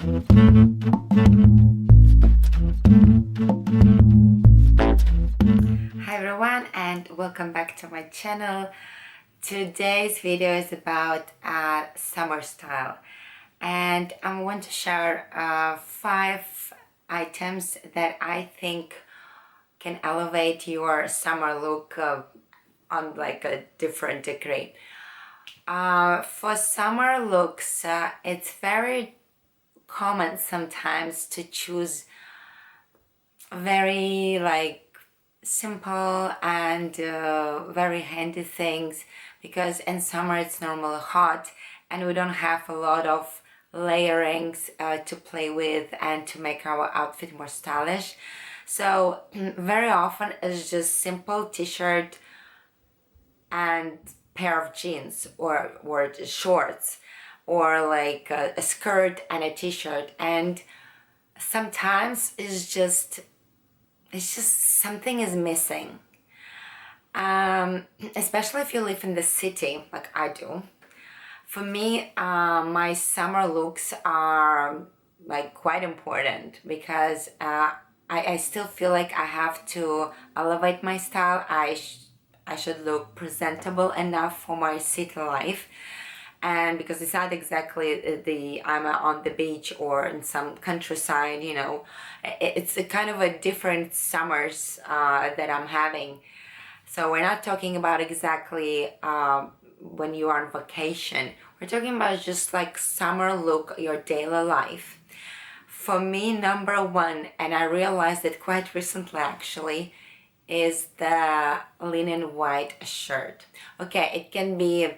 Hi everyone and welcome back to my channel. Today's video is about summer style, and I want to share 5 items that I think can elevate your summer look on like a different degree. For summer looks, it's very common sometimes to choose very simple and very handy things, because in summer it's normally hot and we don't have a lot of layerings to play with and to make our outfit more stylish. So very often it's just simple t-shirt and pair of jeans or shorts, or like a skirt and a t-shirt, and sometimes it's just something is missing, especially if you live in the city like I do. For me, my summer looks are like quite important, because I still feel like I have to elevate my style. I should look presentable enough for my city life, and because it's not exactly I'm on the beach or in some countryside, you know, it's a kind of a different summers that I'm having. So we're not talking about exactly when you are on vacation. We're talking about just like summer look, your daily life. For me, number one, and I realized it quite recently actually, is the linen white shirt. Okay, it can be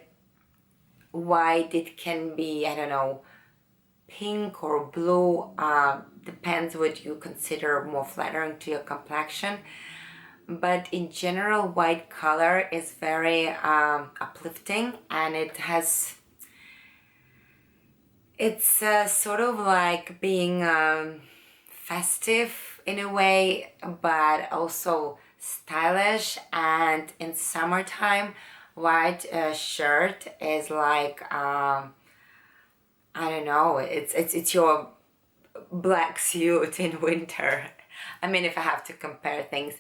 white, it can be, I don't know, pink or blue, depends what you consider more flattering to your complexion. But in general, white color is very uplifting, and it's sort of like being festive in a way, but also stylish. And in summertime, white shirt is like I don't know, it's your black suit in winter. I mean, if I have to compare things,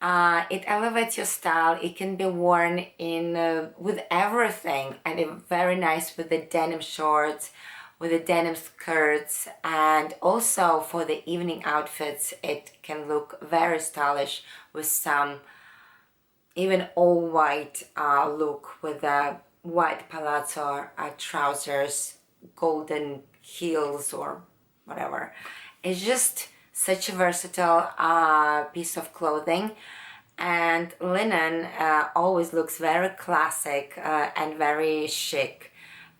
it elevates your style. It can be worn in with everything, and it's very nice with the denim shorts, with the denim skirts, and also for the evening outfits it can look very stylish with some even all white look, with a white palazzo trousers, golden heels or whatever. It's just such a versatile piece of clothing, and linen always looks very classic and very chic,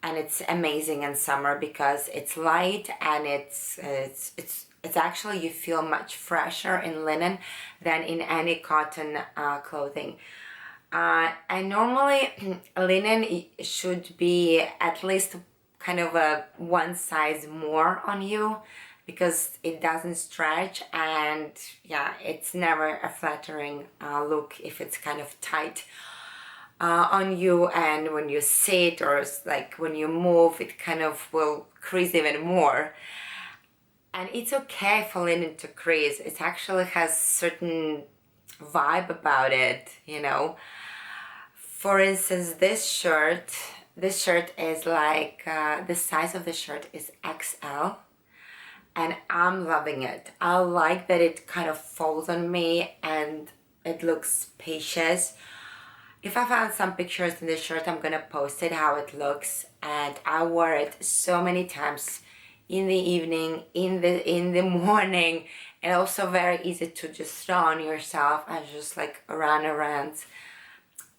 and it's amazing in summer because it's light and it's actually, you feel much fresher in linen than in any cotton clothing. And normally linen should be at least kind of a one size more on you, because it doesn't stretch, and yeah, it's never a flattering look if it's kind of tight on you, and when you sit or like when you move, it kind of will crease even more. And it's okay for linen to crease. It actually has certain vibe about it, you know. For instance, this shirt is like the size of the shirt is XL, and I'm loving it. I like that it kind of folds on me and it looks spacious. If I found some pictures in this shirt, I'm gonna post it how it looks, and I wore it so many times in the evening, in the morning, and also very easy to just throw on yourself and just like run around.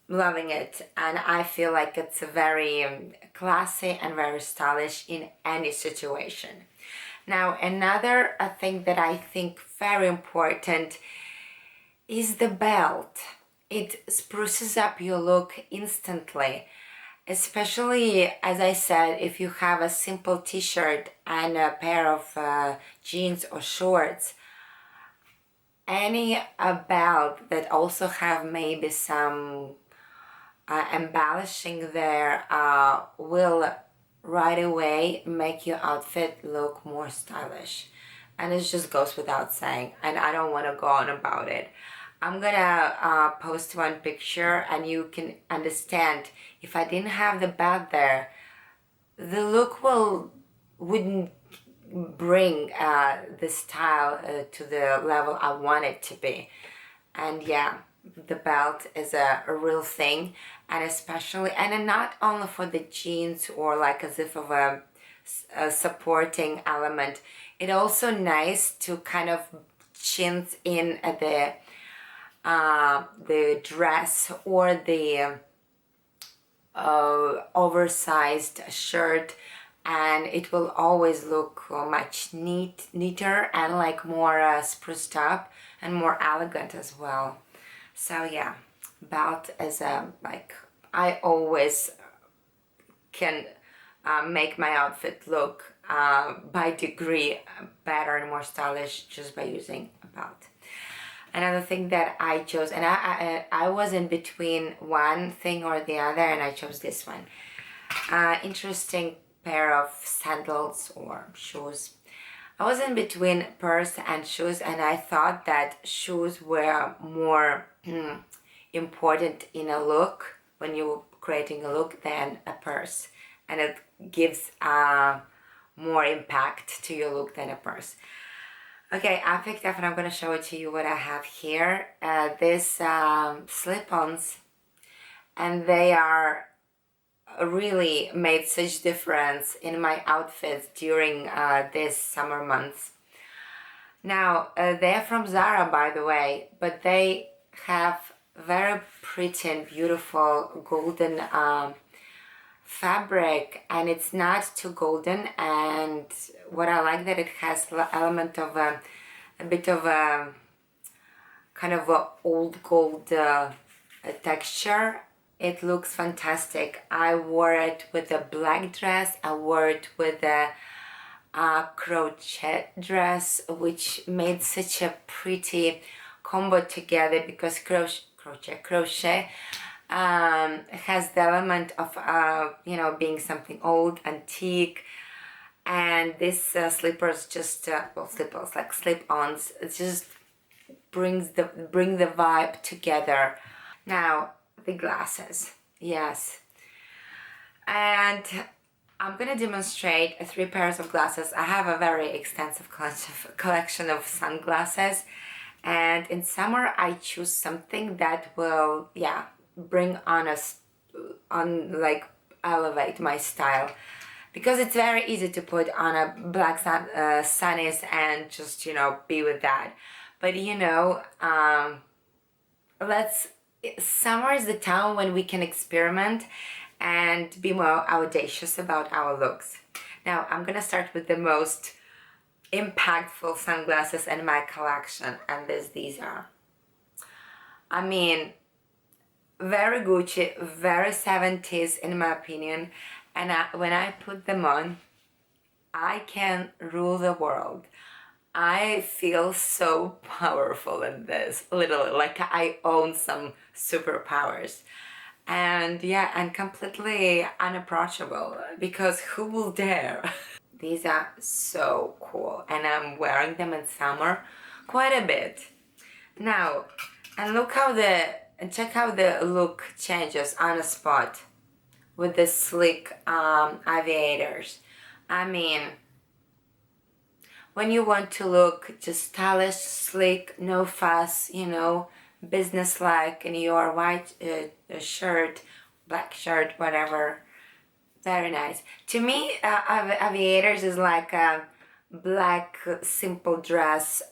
Loving it, and I feel like it's very classy and very stylish in any situation. Now, another thing that I think very important is the belt. It spruces up your look instantly, especially, as I said, if you have a simple t-shirt and a pair of jeans or shorts. Any belt that also have maybe some embellishing there will right away make your outfit look more stylish. And it just goes without saying, and I don't want to go on about it. I'm gonna post one picture and you can understand if I didn't have the belt there, the look wouldn't bring the style to the level I want it to be. And yeah, the belt is a real thing, and especially, and not only for the jeans or like as if of a supporting element, it also nice to kind of chintz in the dress or the oversized shirt, and it will always look much neater and like more spruced up and more elegant as well. So yeah, belt is like I always can make my outfit look by degree better and more stylish just by using a belt. Another thing that I chose, and I was in between one thing or the other, and I chose this one. Interesting pair of sandals or shoes. I was in between purse and shoes, and I thought that shoes were more important in a look when you're creating a look than a purse, and it gives more impact to your look than a purse. Okay, I picked up and I'm going to show it to you what I have here. This slip-ons, and they are really made such difference in my outfits during this summer months. Now, they're from Zara, by the way, but they have very pretty and beautiful golden fabric, and it's not too golden, and what I like that it has element of a bit of a kind of a old gold texture. It looks fantastic. I wore it with a black dress. I wore it with a crochet dress, which made such a pretty combo together because crochet has the element of being something old, antique, and this slippers just slippers like slip-ons, it just bring the vibe together. Now the glasses, yes, and I'm gonna demonstrate 3 pairs of glasses. I have a very extensive collection of sunglasses, and in summer I choose something that will bring on like elevate my style, because it's very easy to put on a black sunnies and just be with that. But summer is the time when we can experiment and be more audacious about our looks. Now I'm gonna start with the most impactful sunglasses in my collection, and these are, I mean, very Gucci, very 70s in my opinion, and when I put them on, I can rule the world. I feel so powerful in this, literally, like I own some superpowers. And yeah, and completely unapproachable, because who will dare? These are so cool, and I'm wearing them in summer quite a bit. Now, and check how the look changes on the spot with the sleek aviators. I mean, when you want to look just stylish, sleek, no fuss, business-like in your white shirt, black shirt, whatever, very nice. To me, aviators is like a black simple dress,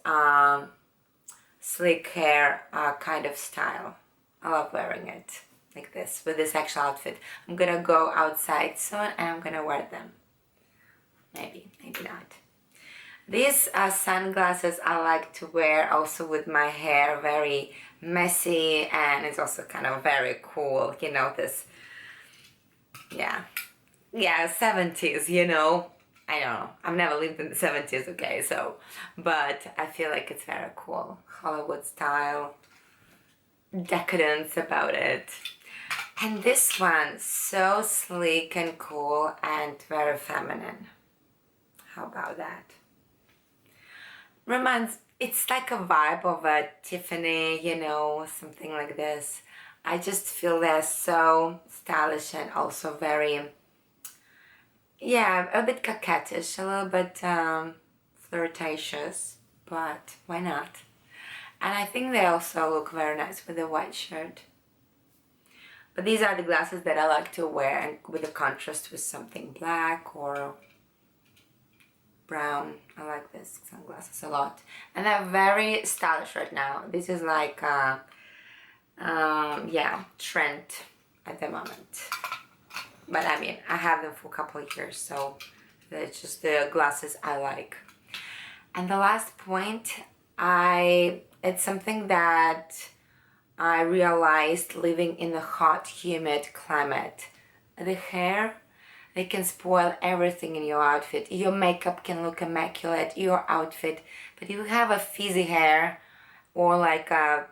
sleek hair kind of style. I love wearing it like this with this actual outfit. I'm gonna go outside soon and I'm gonna wear them. Maybe not. These sunglasses I like to wear also with my hair very messy, and it's also kind of very cool, this, yeah, 70s, I don't know, I've never lived in the 70s, okay, so, but I feel like it's very cool, Hollywood style, decadence about it. And this one, so sleek and cool and very feminine. How about that? It's like a vibe of a Tiffany, something like this. I just feel they're so stylish and also very, yeah, a bit coquettish, a little bit flirtatious, but why not? And I think they also look very nice with the white shirt. But these are the glasses that I like to wear and with a contrast with something black or brown. I like these sunglasses a lot. And they're very stylish right now. This is like, yeah, trend at the moment. But I mean, I have them for a couple of years, so it's just the glasses I like. And the last point, it's something that I realized living in a hot, humid climate. The hair, they can spoil everything in your outfit. Your makeup can look immaculate, your outfit, but if you have a frizzy hair or like a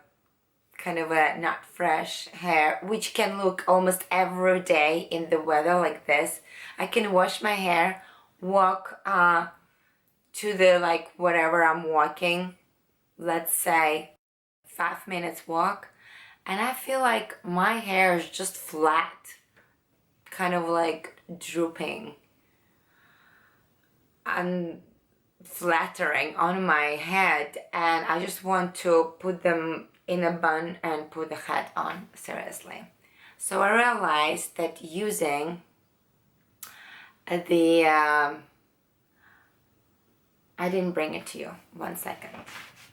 kind of a not fresh hair, which can look almost every day in the weather like this, I can wash my hair, walk to the like whatever I'm walking, let's say 5 minutes walk, and I feel like my hair is just flat, kind of like drooping and flattering on my head, and I just want to put them in a bun and put the hat on, seriously. So I realized that using the I didn't bring it to you, 1 second.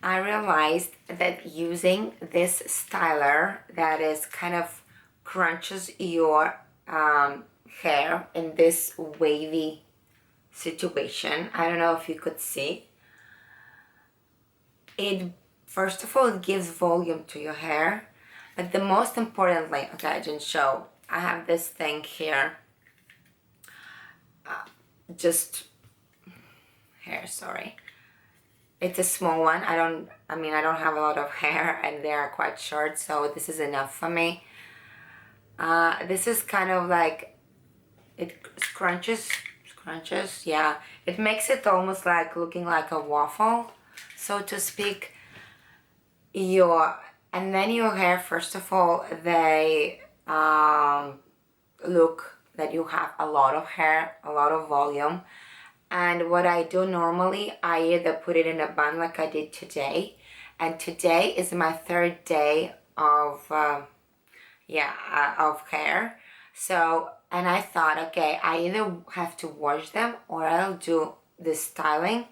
I realized that using this styler that is kind of crunches your hair in this wavy situation, I don't know if you could see, it first of all, it gives volume to your hair, but the most importantly, okay, I didn't show, I have this thing here, just hair, sorry. It's a small one. I don't have a lot of hair and they are quite short, so this is enough for me. This is kind of like, it scrunches, yeah. It makes it almost like looking like a waffle, so to speak. And then your hair, first of all, they look that you have a lot of hair, a lot of volume. And what I do normally, I either put it in a bun like I did today, and today is my 3rd day of hair. So, and I thought, okay, I either have to wash them or I'll do the styling,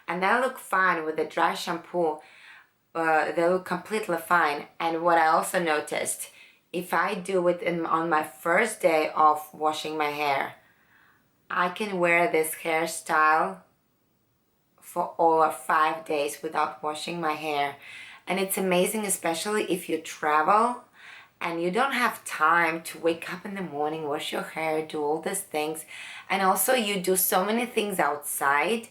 and they'll look fine with the dry shampoo. They look completely fine. And what I also noticed, if I do it on my first day of washing my hair, I can wear this hairstyle for over 5 days without washing my hair. And it's amazing, especially if you travel and you don't have time to wake up in the morning, wash your hair, do all these things. And also you do so many things outside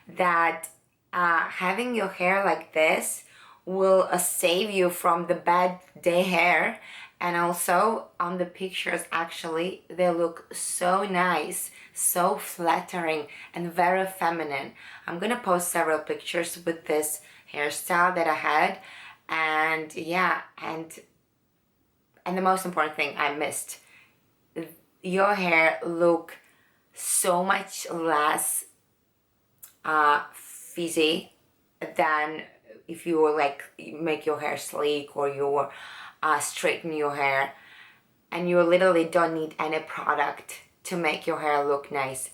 that having your hair like this will save you from the bad day hair. And also on the pictures, actually, they look so nice, so flattering and very feminine. I'm gonna post several pictures with this hairstyle that I had. And yeah, and the most important thing I missed, your hair look so much less frizzy than if you were like make your hair sleek or you straighten your hair, and you literally don't need any product to make your hair look nice.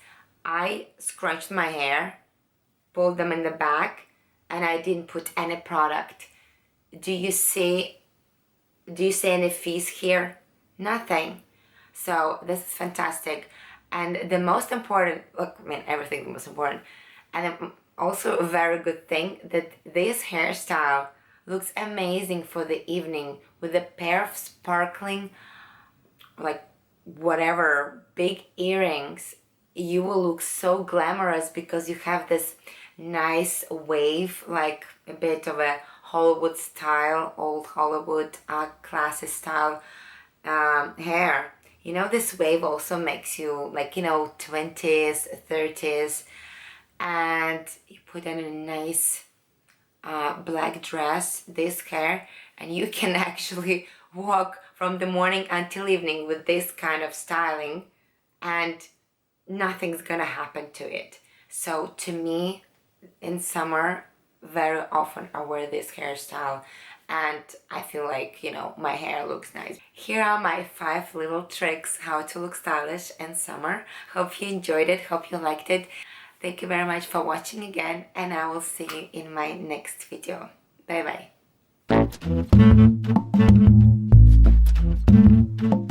I scrunched my hair, pulled them in the back, and I didn't put any product. Do you see any frizz here? Nothing. So this is fantastic. And the most important, look, I mean, everything the most important, and also a very good thing that this hairstyle looks amazing for the evening with a pair of sparkling, like whatever, big earrings. You will look so glamorous because you have this nice wave, like a bit of a Hollywood style, old Hollywood classy style. hair. You know, this wave also makes you like, 20s, 30s, and you put on a nice black dress, this hair, and you can actually walk from the morning until evening with this kind of styling, and nothing's gonna happen to it. So to me, in summer, very often I wear this hairstyle and I feel like, my hair looks nice. Here are my 5 little tricks how to look stylish in summer. Hope you enjoyed it, hope you liked it. Thank you very much for watching again, and I will see you in my next video. Bye bye.